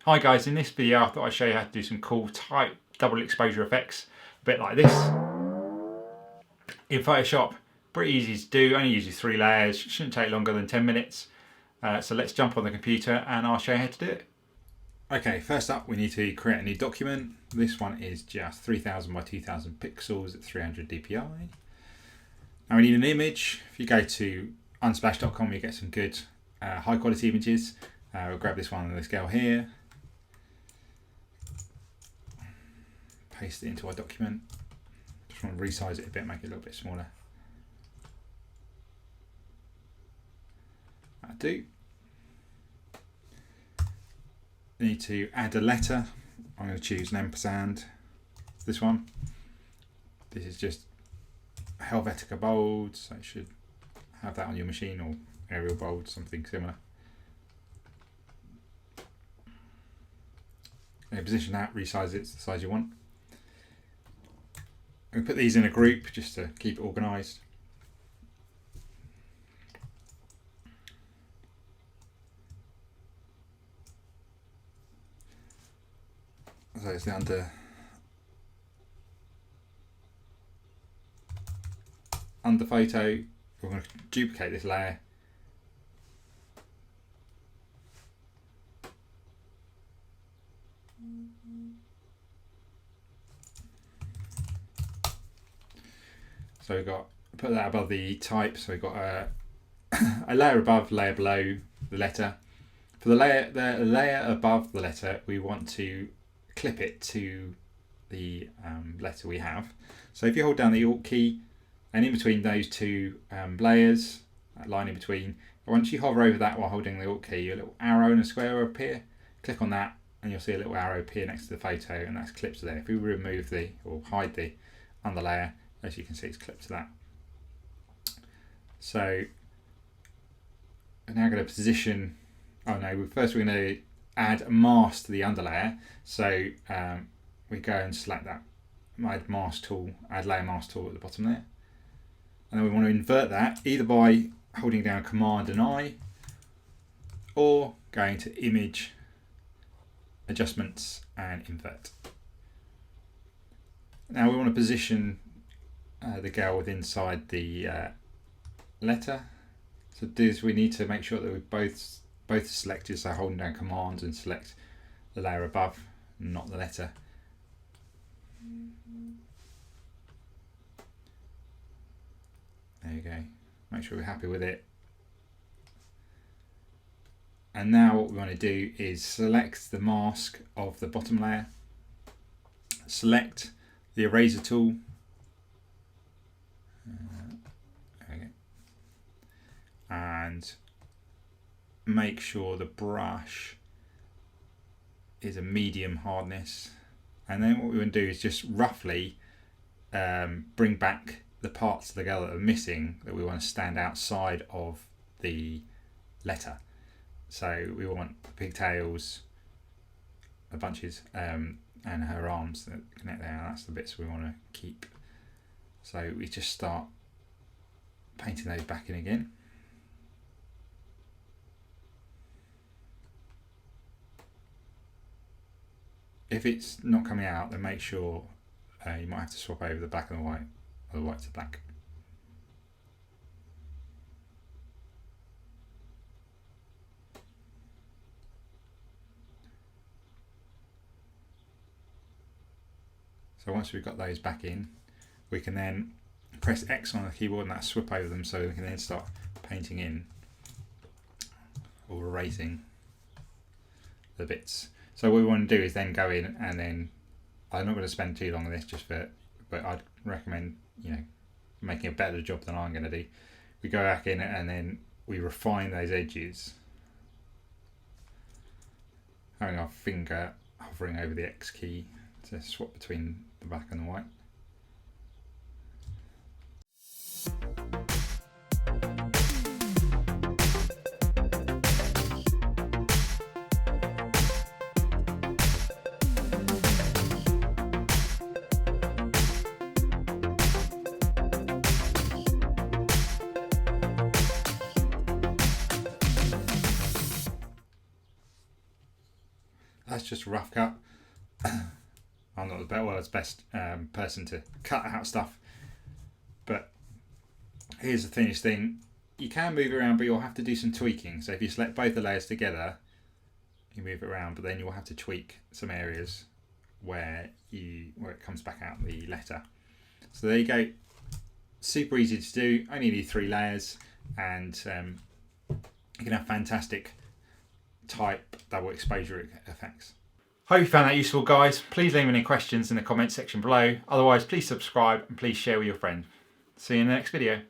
Hi guys, in this video I thought I'd show you how to do some cool type double exposure effects, a bit like this. In Photoshop, pretty easy to do, only uses 3 layers, shouldn't take longer than 10 minutes. So let's jump on the computer and I'll show you how to do it. Okay, first up we need to create a new document. This one is just 3000 by 2000 pixels at 300 dpi. Now we need an image. If you go to unsplash.com you get some good high quality images. We'll grab this one on the scale here. Paste it into our document. Just want to resize it a bit, make it a little bit smaller. That'll do. We need to add a letter. I'm going to choose an ampersand. This one. This is just Helvetica bold, so you should have that on your machine, or Arial bold, something similar. And position that, resize it to the size you want. I'm going to put these in a group just to keep it organised. So it's the under photo. We're going to duplicate this layer. So we've got, put that above the type, so we've got a layer above, layer below the letter. For the layer above the letter, we want to clip it to the letter we have. So if you hold down the Alt key, and in between those two layers, that line in between, once you hover over that while holding the Alt key, a little arrow and a square will appear. Click on that and you'll see a little arrow appear next to the photo, and that's clipped to there. If we remove or hide the underlayer, as you can see, it's clipped to that. So we're now going to position, first we're going to add a mask to the underlayer. So we go and select that add mask tool, add layer mask tool at the bottom there. And then we want to invert that either by holding down Command and I, or going to Image, Adjustments and Invert. Now we want to position the girl within inside the letter. So to do this, we need to make sure that we both selected, so holding down Command and select the layer above, not the letter. There you go. Make sure we're happy with it. And now what we want to do is select the mask of the bottom layer, select the eraser tool, and make sure the brush is a medium hardness. And then what we want to do is just roughly bring back the parts of the girl that are missing, that we want to stand outside of the letter. So we want the pigtails, the bunches, and her arms that connect there. That's the bits we want to keep. So we just start painting those back in again. If it's not coming out, then make sure you might have to swap over the black and the white, or the white to black. So once we've got those back in, we can then press X on the keyboard and that'll swap over them, so we can then start painting in or erasing the bits. So what we want to do is then go in, and then I'm not going to spend too long on this, but I'd recommend making a better job than I'm going to do. We go back in and then we refine those edges, having our finger hovering over the X key to swap between the black and the white. That's just a rough cut. I'm not the world's best person to cut out stuff. But here's the finished thing. You can move it around, but you'll have to do some tweaking. So if you select both the layers together, you move it around, but then you'll have to tweak some areas where it comes back out the letter. So there you go. Super easy to do. Only need 3 layers, and you can have fantastic type double exposure effects. Hope you found that useful, guys. Please leave any questions in the comment section below. Otherwise, please subscribe and please share with your friends. See you in the next video.